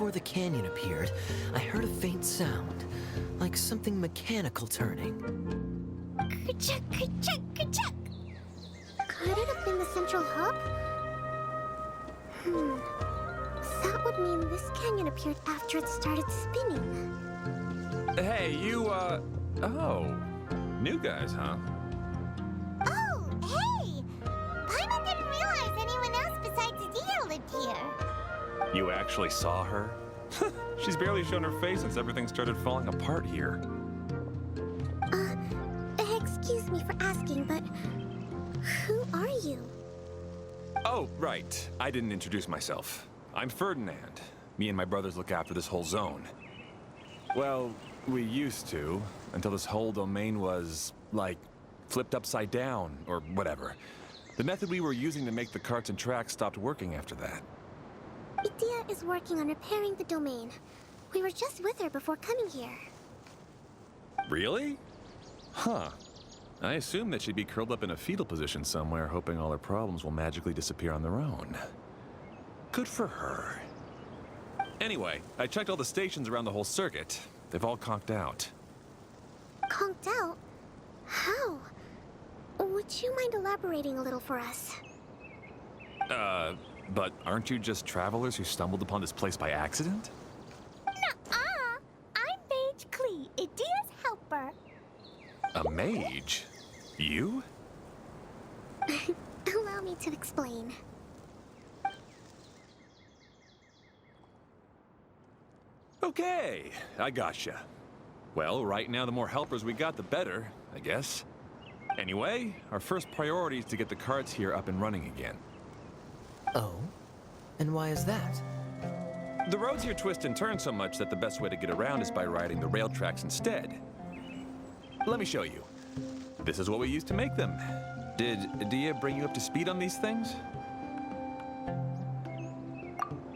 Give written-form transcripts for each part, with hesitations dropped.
before the canyon appeared, I heard a faint sound, like something mechanical turning. Ka-chuck, ka-chuck, ka-chuck! Could it have been the central hub? That would mean this canyon appeared after it started spinning. Hey, you, oh. New guys, huh? Oh, hey! Paimon didn't realize anyone else besides Adia lived here. You actually saw her? She's barely shown her face since everything started falling apart here. Excuse me for asking, but who are you? Oh, right. I didn't introduce myself. I'm Ferdinand. Me and my brothers look after this whole zone. Well, we used to, until this whole domain was, like, flipped upside down, or whatever. The method we were using to make the carts and tracks stopped working after that. Adia is working on repairing the domain. We were just with her before coming here. Really? Huh. I assume that she'd be curled up in a fetal position somewhere, hoping all her problems will magically disappear on their own. Good for her. Anyway, I checked all the stations around the whole circuit. They've all conked out. Conked out? How? Would you mind elaborating a little for us? But aren't you just travelers who stumbled upon this place by accident? Nuh-uh! I'm Mage Klee, Adia's helper. A mage? You? Allow me to explain. Okay, I gotcha. Well, right now the more helpers we got, the better, I guess. Anyway, our first priority is to get the carts here up and running again. Oh? And why is that? The roads here twist and turn so much that the best way to get around is by riding the rail tracks instead. Let me show you. This is what we used to make them. Did Adia bring you up to speed on these things?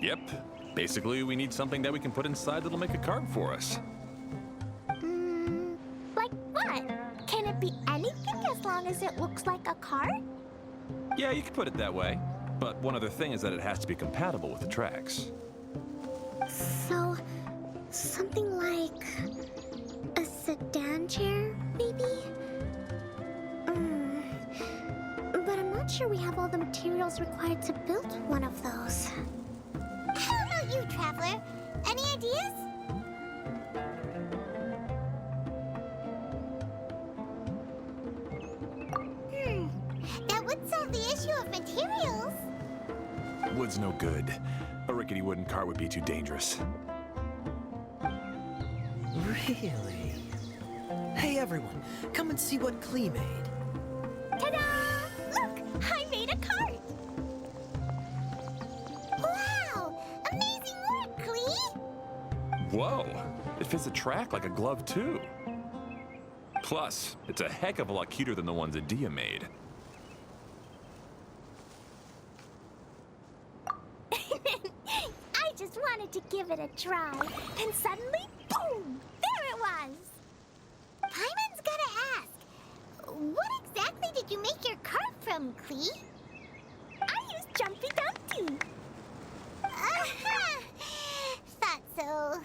Yep. Basically, we need something that we can put inside that'll make a cart for us. Like what? Can it be anything as long as it looks like a cart? Yeah, you could put it that way. But one other thing is that it has to be compatible with the tracks. So, something like a sedan chair, maybe? But I'm not sure we have all the materials required to build one of those. How about you, Traveler? Any ideas? That would solve the issue of materials. Wood's no good. A rickety wooden cart would be too dangerous. Really? Hey everyone, come and see what Klee made. Ta-da! Look, I made a cart. Wow! Amazing work, Klee! Whoa! It fits the track like a glove, too. Plus, it's a heck of a lot cuter than the ones Adia made. I just wanted to give it a try, and suddenly, boom! There it was! Paimon's gotta ask, what exactly did you make your cart from, Klee? I used Jumpy Dumpty. Thought so.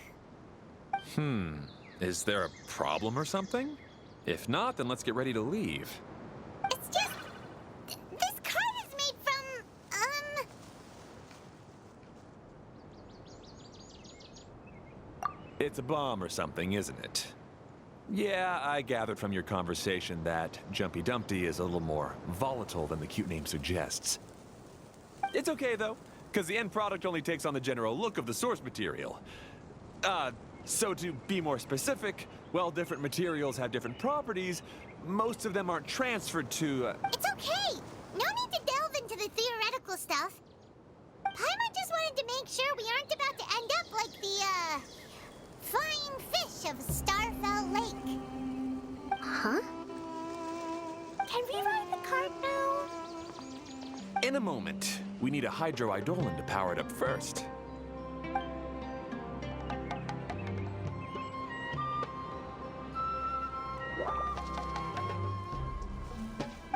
Is there a problem or something? If not, then let's get ready to leave. It's just... this cart is made from, It's a bomb or something, isn't it? Yeah, I gathered from your conversation that Jumpy Dumpty is a little more volatile than the cute name suggests. It's okay, though, because the end product only takes on the general look of the source material. So to be more specific, while different materials have different properties, most of them aren't transferred to, It's okay! No need to delve into the theoretical stuff. Paimon just wanted to make sure we aren't about to end up like the, flying fish of Starfell Lake. Huh? Can we ride the cart now? In a moment. We need a hydroidolin to power it up first.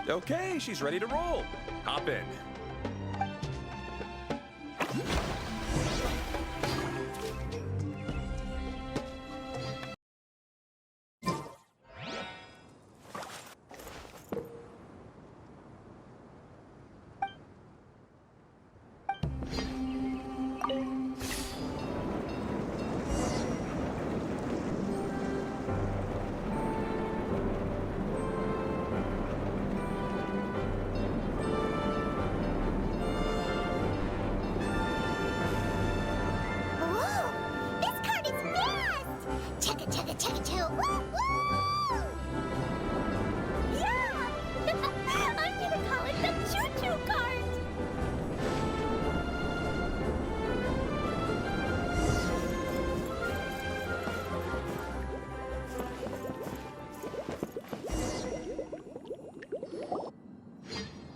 Okay, she's ready to roll. Hop in.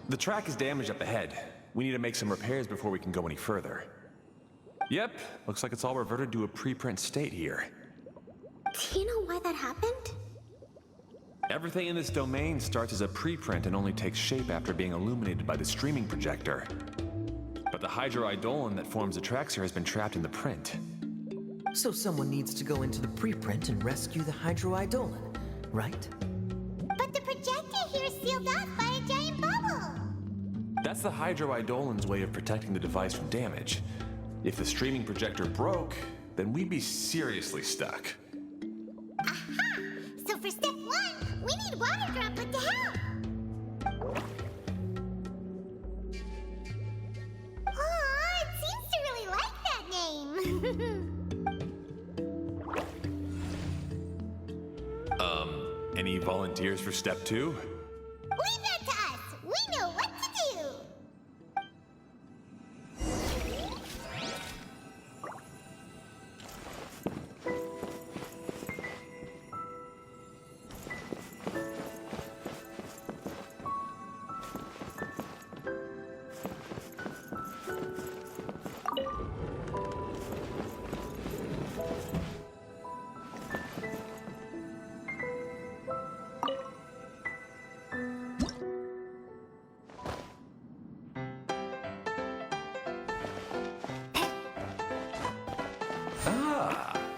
The track is damaged up ahead. We need to make some repairs before we can go any further. Yep, looks like it's all reverted to a preprint state here. Do you know why that happened? Everything in this domain starts as a preprint and only takes shape after being illuminated by the streaming projector. But the hydroidolin that forms the tracks here has been trapped in the print. So someone needs to go into the preprint and rescue the hydroidolin, right? But the projector here is sealed off by a giant bubble. That's the hydroidolin's way of protecting the device from damage. If the streaming projector broke, then we'd be seriously stuck. Aha! So for step 1, we need water droplet to help. Aw, it seems to really like that name. Any volunteers for step 2? Leave that to us. We know what to do.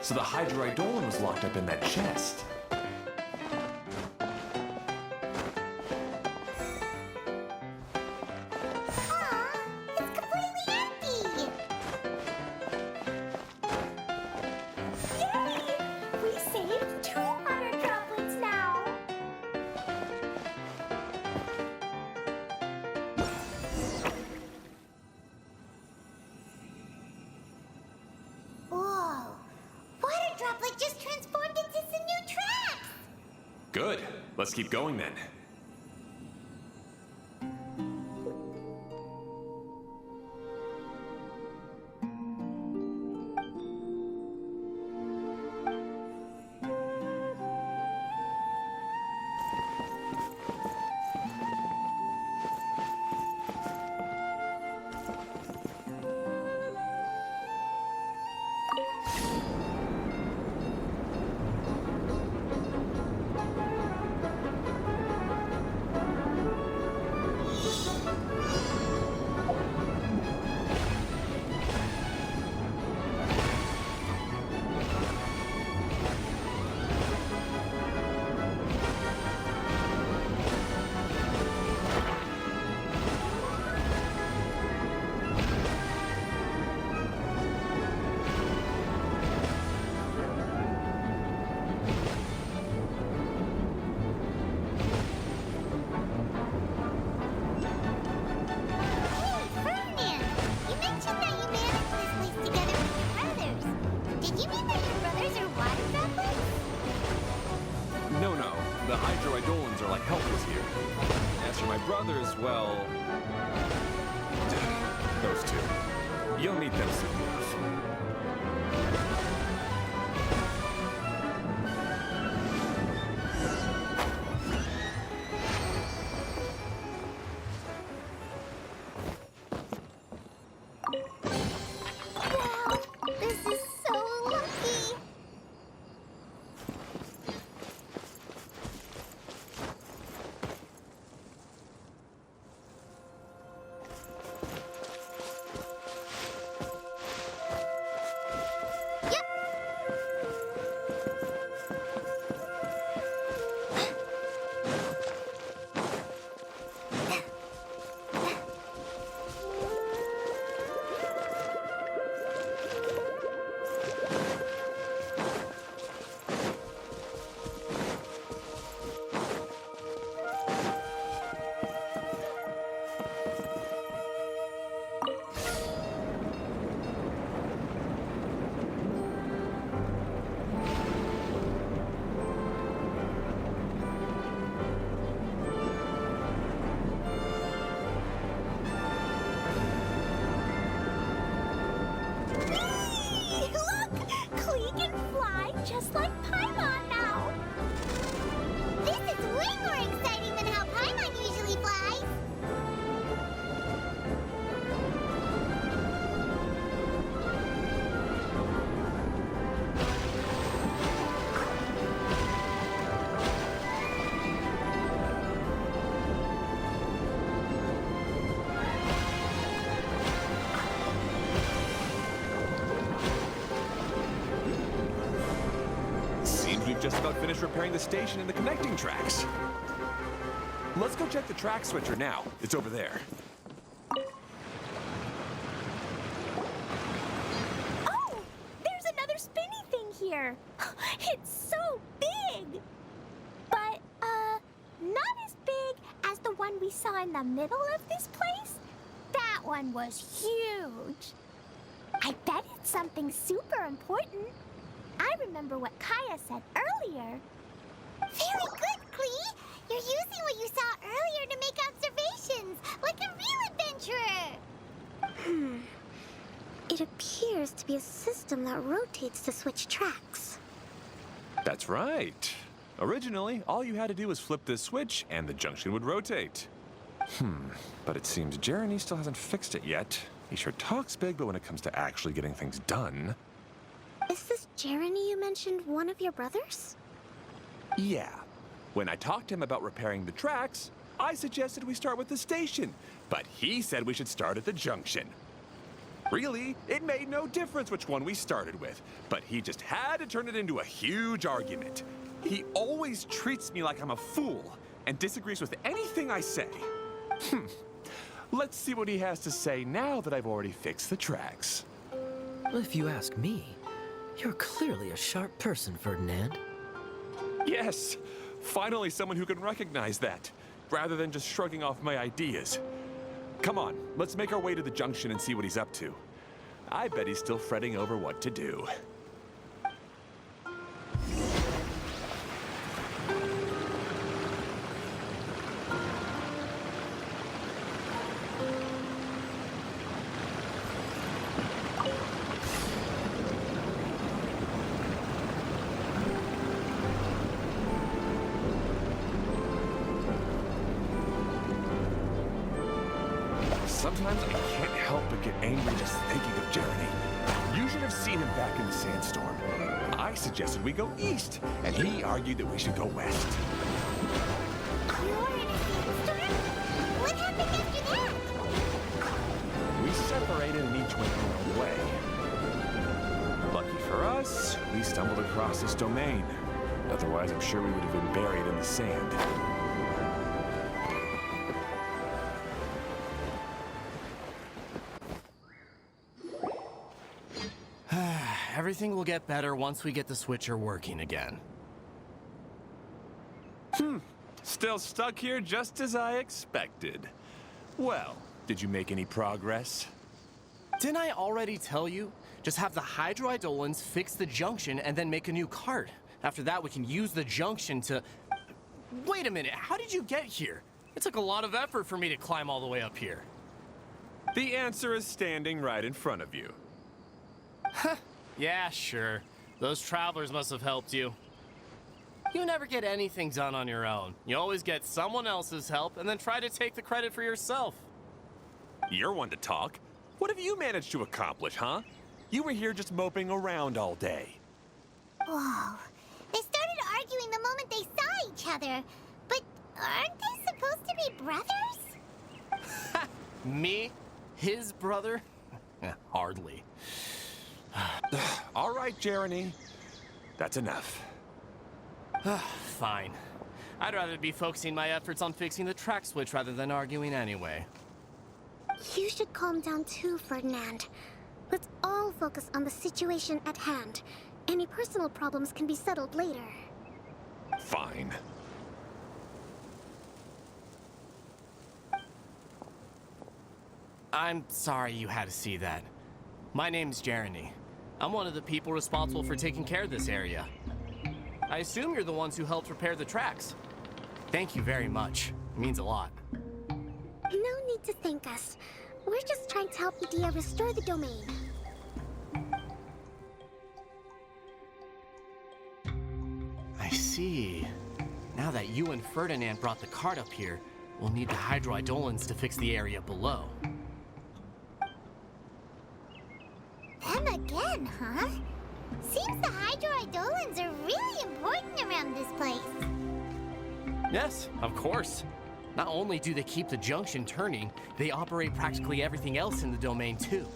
So the hydroidolin was locked up in that chest. Aw, it's completely empty. Yay! We saved 2 water droplets now. Whoa! Water droplet just transformed into some new tracks! Good. Let's keep going then. Hey, Ferdinand! You mentioned that you managed this place together with your brothers. Did you mean that your brothers are water droplets? No. The hydroidolins are like helpers here. As for my brothers, well... those two. You'll meet them soon enough. Wow! This is so lucky! finished repairing the station and the connecting tracks. Let's go check the track switcher now. It's over there. Oh! There's another spinny thing here. It's so big! But, not as big as the one we saw in the middle of this place. That one was huge. I bet it's something super important. I remember what Kaya said earlier. Very good, Klee. You're using what you saw earlier to make observations, like a real adventurer. It appears to be a system that rotates to switch tracks. That's right. Originally, all you had to do was flip this switch and the junction would rotate. But it seems Jeremy still hasn't fixed it yet. He sure talks big, but when it comes to actually getting things done... Is this Jeremy you mentioned one of your brothers? Yeah. When I talked to him about repairing the tracks, I suggested we start with the station, but he said we should start at the junction. Really, it made no difference which one we started with, but he just had to turn it into a huge argument. He always treats me like I'm a fool and disagrees with anything I say. Let's see what he has to say now that I've already fixed the tracks. If you ask me, you're clearly a sharp person, Ferdinand. Yes, finally someone who can recognize that, rather than just shrugging off my ideas. Come on, let's make our way to the junction and see what he's up to. I bet he's still fretting over what to do. Sometimes I can't help but get angry just thinking of Jeremy. You should have seen him back in the sandstorm. I suggested we go east, and he argued that we should go west. You're in a sandstorm? What happened after that? We separated and each went our own way. Lucky for us, we stumbled across this domain. Otherwise, I'm sure we would have been buried in the sand. Everything will get better once we get the switcher working again. Still stuck here just as I expected. Well, did you make any progress? Didn't I already tell you? Just have the hydroidolins fix the junction and then make a new cart. After that, we can use the junction to... Wait a minute, how did you get here? It took a lot of effort for me to climb all the way up here. The answer is standing right in front of you. Yeah, sure. Those travelers must have helped you. You never get anything done on your own. You always get someone else's help and then try to take the credit for yourself. You're one to talk. What have you managed to accomplish, huh? You were here just moping around all day. Whoa. They started arguing the moment they saw each other. But aren't they supposed to be brothers? Me? His brother? Hardly. All right, Jeremy. That's enough. Fine. I'd rather be focusing my efforts on fixing the track switch rather than arguing anyway. You should calm down too, Ferdinand. Let's all focus on the situation at hand. Any personal problems can be settled later. Fine. I'm sorry you had to see that. My name's Jeremy. I'm one of the people responsible for taking care of this area. I assume you're the ones who helped repair the tracks. Thank you very much. It means a lot. No need to thank us. We're just trying to help Edea restore the domain. I see. Now that you and Ferdinand brought the cart up here, we'll need the hydroidolins to fix the area below. Them again, huh? Seems the hydroidolins are really important around this place. Yes, of course. Not only do they keep the junction turning, they operate practically everything else in the domain too.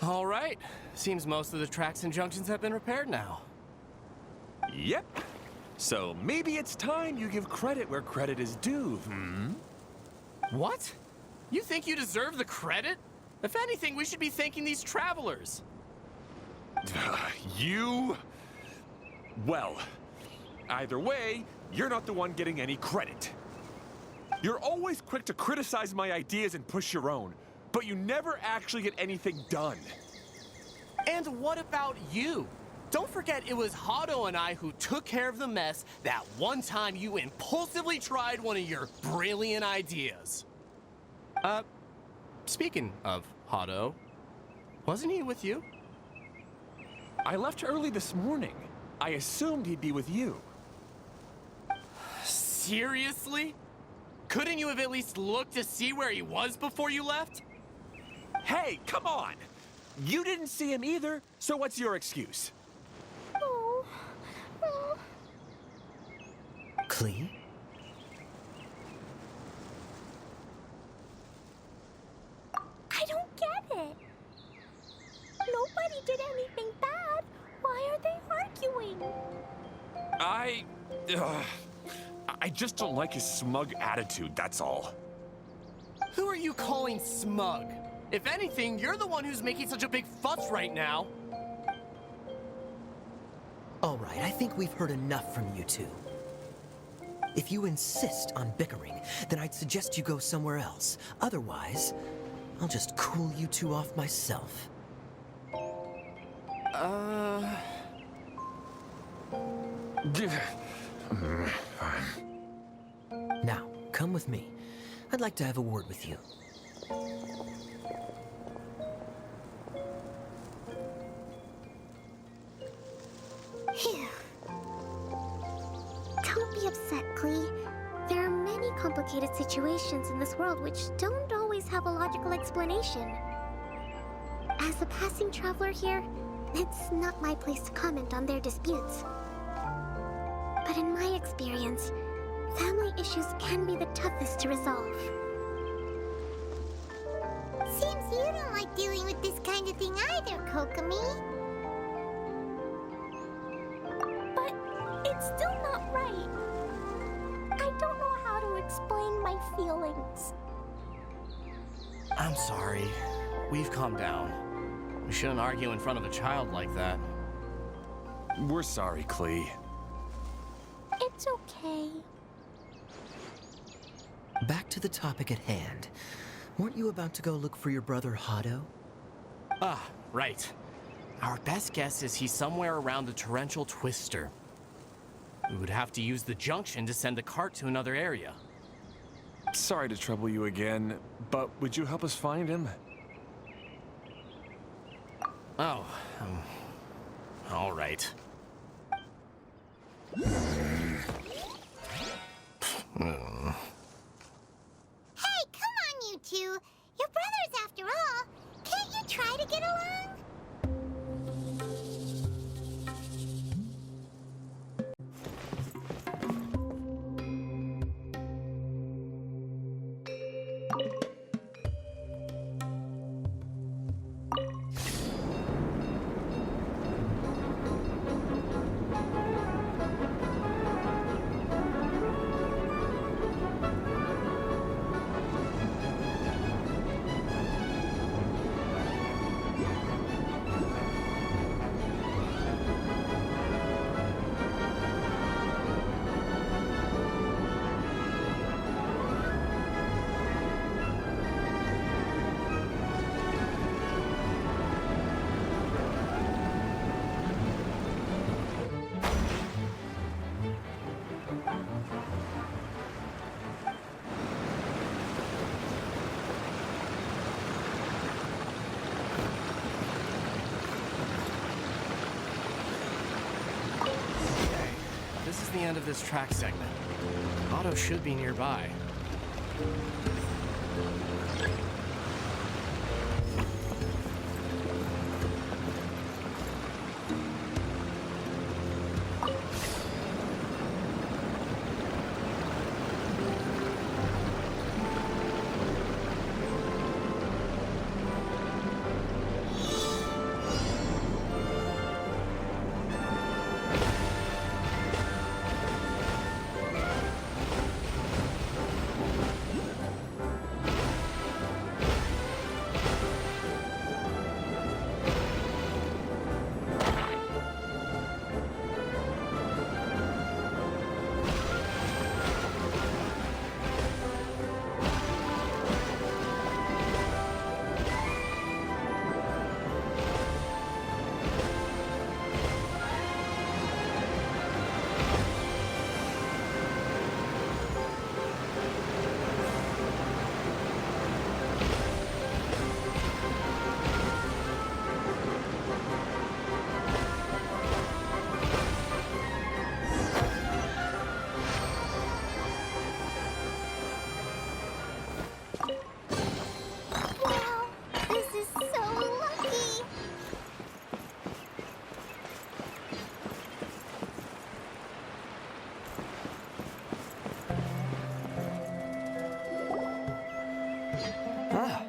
All right. Seems most of the tracks and junctions have been repaired now. Yep. So maybe it's time you give credit where credit is due, hmm? What? You think you deserve the credit? If anything, we should be thanking these travelers. You... Well, either way, you're not the one getting any credit. You're always quick to criticize my ideas and push your own, but you never actually get anything done. And what about you? Don't forget it was Hado and I who took care of the mess that one time you impulsively tried one of your brilliant ideas. Speaking of Hado, wasn't he with you? I left early this morning. I assumed he'd be with you. Seriously? Couldn't you have at least looked to see where he was before you left? Hey, come on! You didn't see him either, so what's your excuse? Oh. Oh. Klee? I don't get it. Nobody did anything bad. Why are they arguing? I just don't like his smug attitude, that's all. Who are you calling smug? If anything, you're the one who's making such a big fuss right now. All right, I think we've heard enough from you two. If you insist on bickering, then I'd suggest you go somewhere else. Otherwise, I'll just cool you two off myself. Now, come with me. I'd like to have a word with you. Phew. Don't be upset, Klee. There are many complicated situations in this world which don't always have a logical explanation. As a passing traveler here, it's not my place to comment on their disputes. But in my experience, family issues can be the toughest to resolve. Seems you don't like dealing with this kind of thing either, Kokomi. But it's still not right. I don't know how to explain my feelings. I'm sorry. We've calmed down. We shouldn't argue in front of a child like that. We're sorry, Klee. It's okay. Back to the topic at hand. Weren't you about to go look for your brother Hado? Ah, right. Our best guess is he's somewhere around the torrential twister. We would have to use the junction to send the cart to another area. Sorry to trouble you again, but would you help us find him? Oh, all right. Hey, come on, you two. You're brothers after all. Can't you try to get along? This is the end of this track segment. Otto should be nearby. Ah,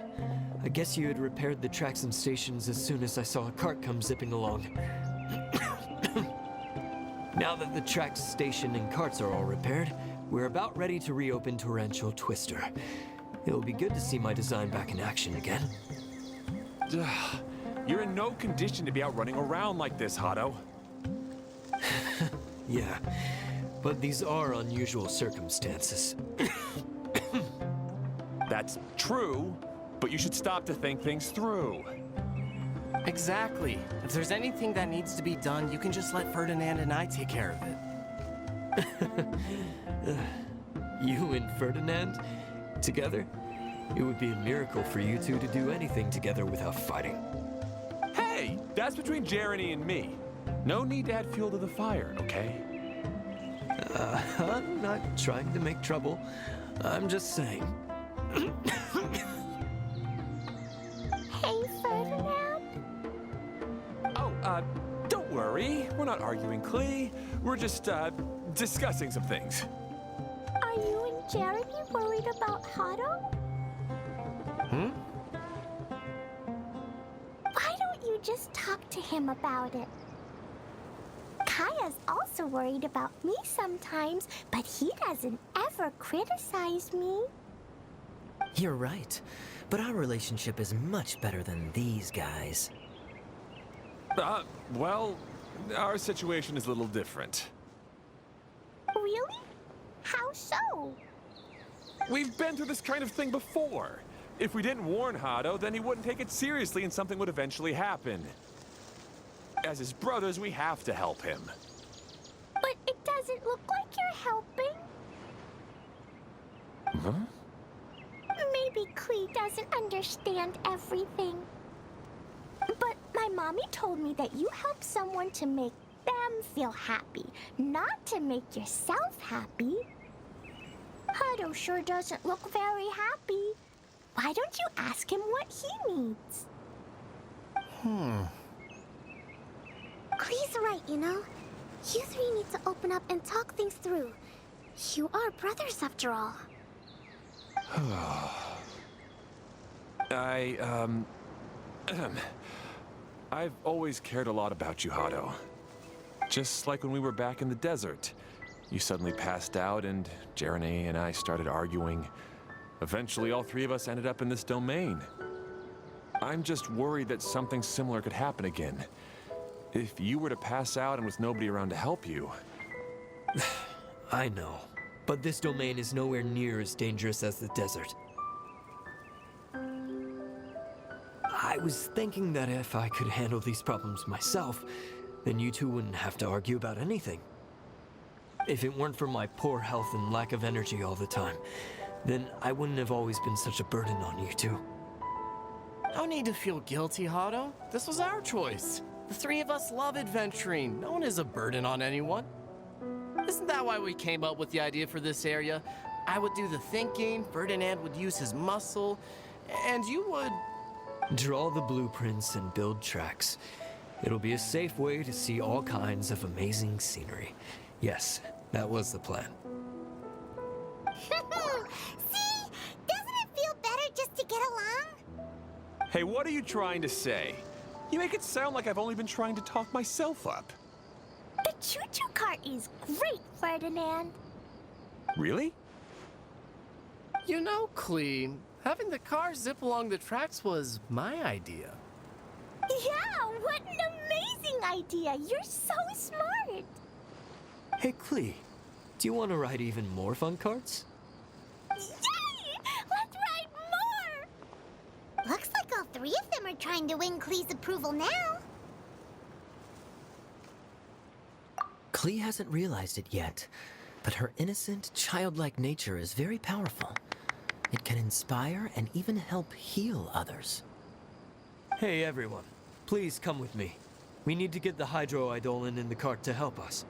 I guess you had repaired the tracks and stations as soon as I saw a cart come zipping along. Now that the tracks, station, and carts are all repaired, we're about ready to reopen Torrential Twister. It'll be good to see my design back in action again. You're in no condition to be out running around like this, Hado. Yeah, but these are unusual circumstances. That's true, but you should stop to think things through. Exactly. If there's anything that needs to be done, you can just let Ferdinand and I take care of it. You and Ferdinand? Together? It would be a miracle for you two to do anything together without fighting. Hey, that's between Jeremy and me. No need to add fuel to the fire, okay? I'm not trying to make trouble. I'm just saying. Hey, Ferdinand. Oh, don't worry. We're not arguing, Klee. We're just, discussing some things. Are you and Jeremy worried about Hado? Hmm? Why don't you just talk to him about it? Kaya's also worried about me sometimes, but he doesn't ever criticize me. You're right, but our relationship is much better than these guys. Well, our situation is a little different. Really? How so? We've been through this kind of thing before. If we didn't warn Hado, then he wouldn't take it seriously and something would eventually happen. As his brothers, we have to help him. But it doesn't look like you're helping. Huh? Maybe Klee doesn't understand everything. But my mommy told me that you help someone to make them feel happy, not to make yourself happy. Hado sure doesn't look very happy. Why don't you ask him what he needs? Klee's right, you know? You three need to open up and talk things through. You are brothers after all. I've always cared a lot about you, Hado. Just like when we were back in the desert. You suddenly passed out and Jeremy and I started arguing. Eventually, all three of us ended up in this domain. I'm just worried that something similar could happen again. If you were to pass out and with nobody around to help you. I know, but this domain is nowhere near as dangerous as the desert. I was thinking that if I could handle these problems myself, then you two wouldn't have to argue about anything. If it weren't for my poor health and lack of energy all the time, then I wouldn't have always been such a burden on you two. No need to feel guilty, Hado. This was our choice. The three of us love adventuring. No one is a burden on anyone. Isn't that why we came up with the idea for this area? I would do the thinking, Ferdinand would use his muscle, and you would... Draw the blueprints and build tracks. It'll be a safe way to see all kinds of amazing scenery. Yes, that was the plan. See? Doesn't it feel better just to get along? Hey, what are you trying to say? You make it sound like I've only been trying to talk myself up. The Choo-Choo cart is great, Ferdinand. Really? You know, Klee, having the car zip along the tracks was my idea. Yeah, what an amazing idea. You're so smart. Hey, Klee, do you want to ride even more fun carts? Yay! Let's ride more! Looks like all three of them are trying to win Klee's approval now. Klee hasn't realized it yet, but her innocent, childlike nature is very powerful. It can inspire and even help heal others. Hey, everyone, please come with me. We need to get the hydroidolin in the cart to help us.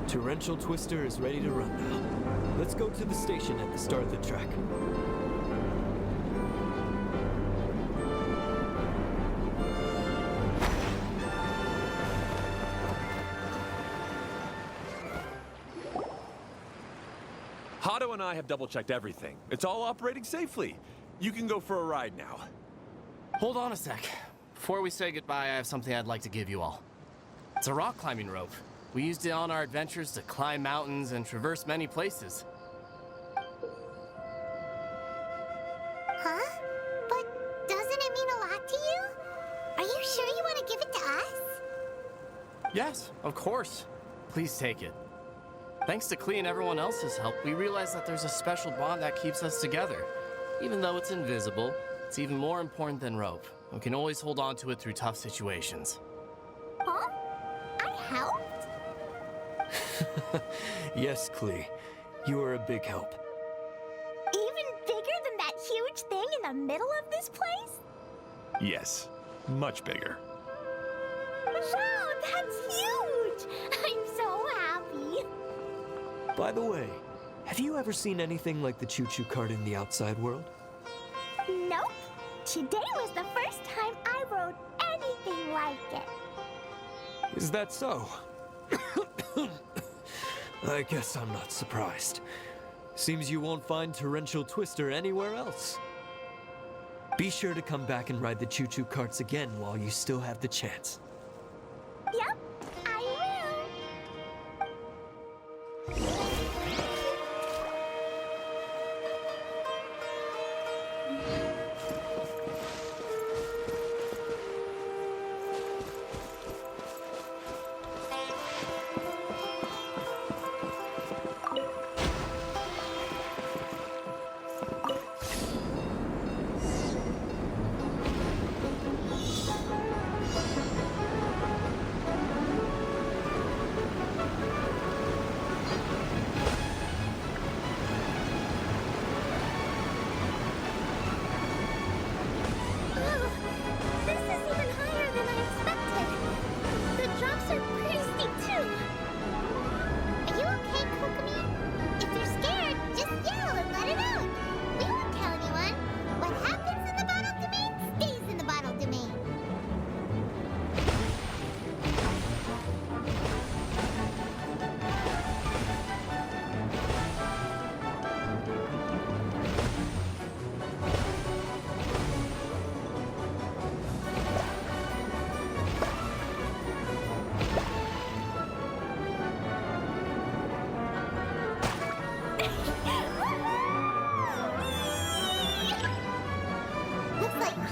Torrential Twister is ready to run now. Let's go to the station at the start of the track. Hado and I have double-checked everything. It's all operating safely. You can go for a ride now. Hold on a sec. Before we say goodbye, I have something I'd like to give you all. It's a rock climbing rope. We used it on our adventures to climb mountains and traverse many places. Huh? But doesn't it mean a lot to you? Are you sure you want to give it to us? Yes, of course. Please take it. Thanks to Klee and everyone else's help, we realized that there's a special bond that keeps us together. Even though it's invisible, it's even more important than rope. We can always hold on to it through tough situations. Huh? I helped? Yes, Klee. You are a big help. Even bigger than that huge thing in the middle of this place? Yes, much bigger. Wow, that's huge! I'm so happy. By the way, have you ever seen anything like the Choo-Choo cart in the outside world? Nope. Today was the first time I rode anything like it. Is that so? I guess I'm not surprised. Seems you won't find Torrential Twister anywhere else. Be sure to come back and ride the Choo-Choo carts again while you still have the chance. Yep, I will.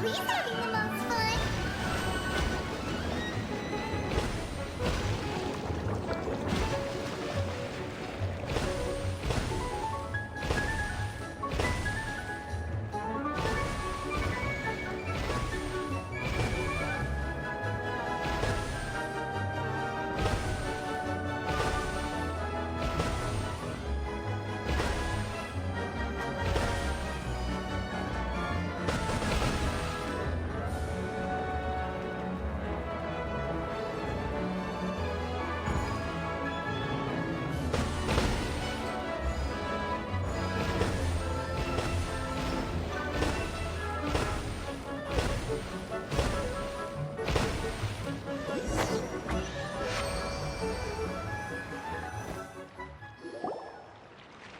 He's having the most fun.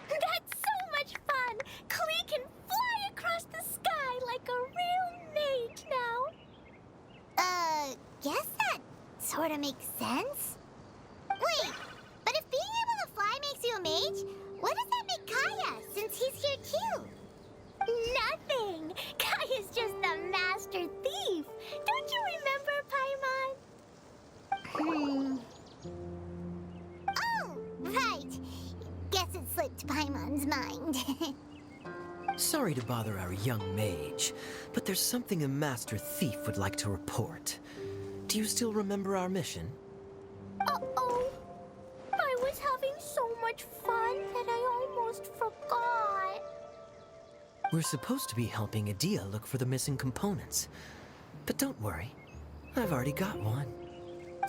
That's so much fun! Klee can fly across the sky like a real mage now. Guess that sort of makes sense. Wait, but if being able to fly makes you a mage, what does that make Kaya, since he's here too? Nothing! Kaya's just the master thief! Don't you remember, Paimon? Oh, right. Guess it slipped Paimon's mind. Sorry to bother our young mage, but there's something a master thief would like to report. Do you still remember our mission? Uh-oh. I was having so much fun that I almost forgot. We're supposed to be helping Adia look for the missing components. But don't worry, I've already got one.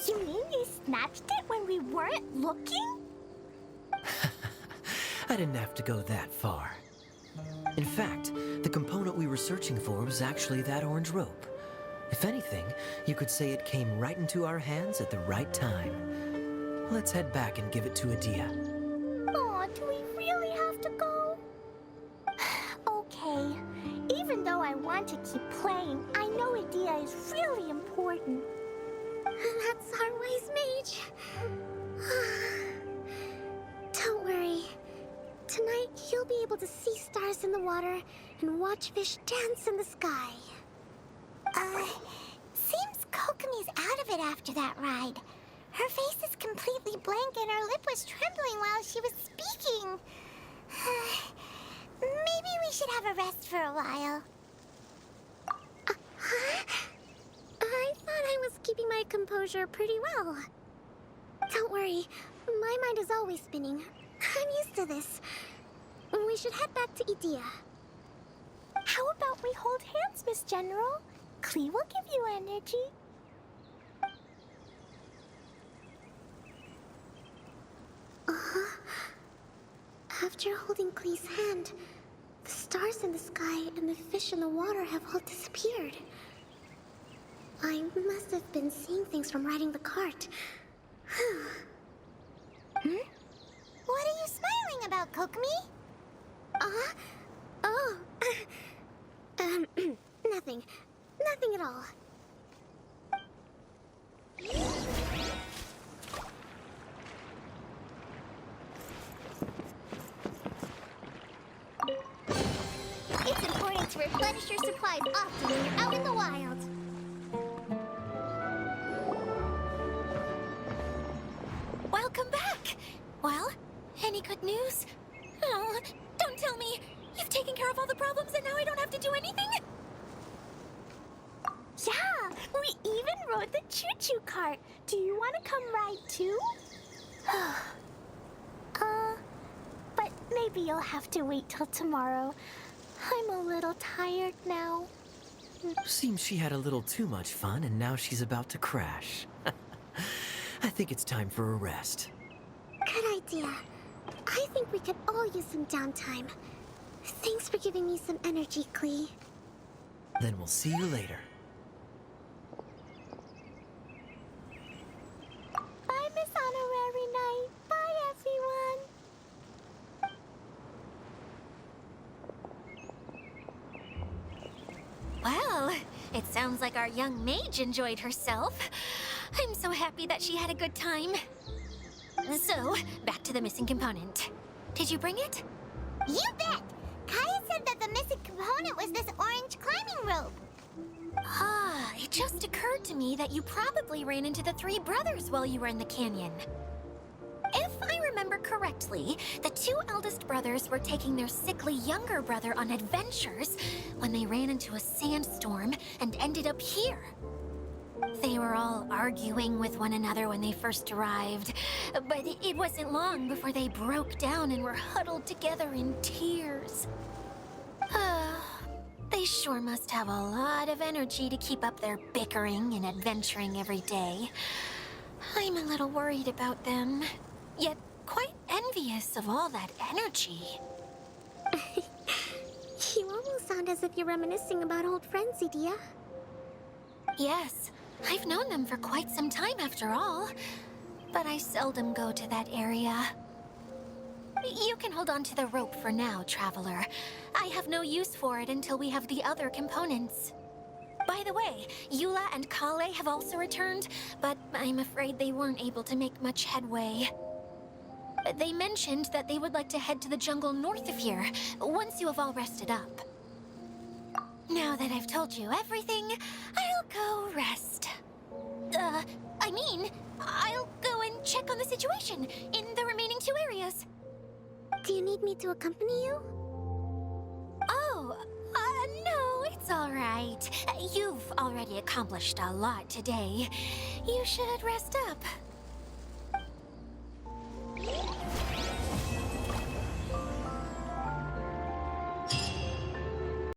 You mean you snatched it when we weren't looking? I didn't have to go that far. In fact, the component we were searching for was actually that orange rope. If anything, you could say it came right into our hands at the right time. Let's head back and give it to Adia. Aw, do we really have to go? Okay. Even though I want to keep playing, I know Adia is really important. That's our wise mage. Don't worry. Tonight, you'll be able to see stars in the water and watch fish dance in the sky. Seems Kokomi's out of it after that ride. Her face is completely blank and her lip was trembling while she was speaking. Maybe we should have a rest for a while. I thought I was keeping my composure pretty well. Don't worry, my mind is always spinning. I'm used to this. We should head back to Idia. How about we hold hands, Miss General? Klee will give you energy. After holding Klee's hand, the stars in the sky and the fish in the water have all disappeared. I must have been seeing things from riding the cart. What are you smiling about, Kokomi? Oh. Nothing. Nothing at all. It's important to replenish your supplies often when you're out in the wild. Welcome back! Well, any good news? Oh, don't tell me! You've taken care of all the problems and now I don't have to do anything? Yeah! We even rode the Choo-Choo cart! Do you want to come ride too? But maybe you'll have to wait till tomorrow. I'm a little tired now. Seems she had a little too much fun and now she's about to crash. I think it's time for a rest. Good idea. I think we could all use some downtime. Thanks for giving me some energy, Klee. Then we'll see you later. Bye, Miss Honorary Knight. Bye, everyone. Well, it sounds like our young mage enjoyed herself. I'm so happy that she had a good time. So, back to the missing component. Did you bring it? You bet! Kaya said that the missing component was this orange climbing rope. Ah, it just occurred to me that you probably ran into the three brothers while you were in the canyon. If I remember correctly, the two eldest brothers were taking their sickly younger brother on adventures when they ran into a sandstorm and ended up here. They were all arguing with one another when they first arrived, but it wasn't long before they broke down and were huddled together in tears. They sure must have a lot of energy to keep up their bickering and adventuring every day. I'm a little worried about them, yet quite envious of all that energy. You almost sound as if you're reminiscing about old friends, Idia. Yes, I've known them for quite some time after all, but I seldom go to that area. You can hold on to the rope for now, Traveler. I have no use for it until we have the other components. By the way, Eula and Klee have also returned, but I'm afraid they weren't able to make much headway. They mentioned that they would like to head to the jungle north of here, once you have all rested up. Now that I've told you everything, I'll go rest. I'll go and check on the situation in the remaining two areas. Do you need me to accompany you? Oh, no, it's all right. You've already accomplished a lot today. You should rest up.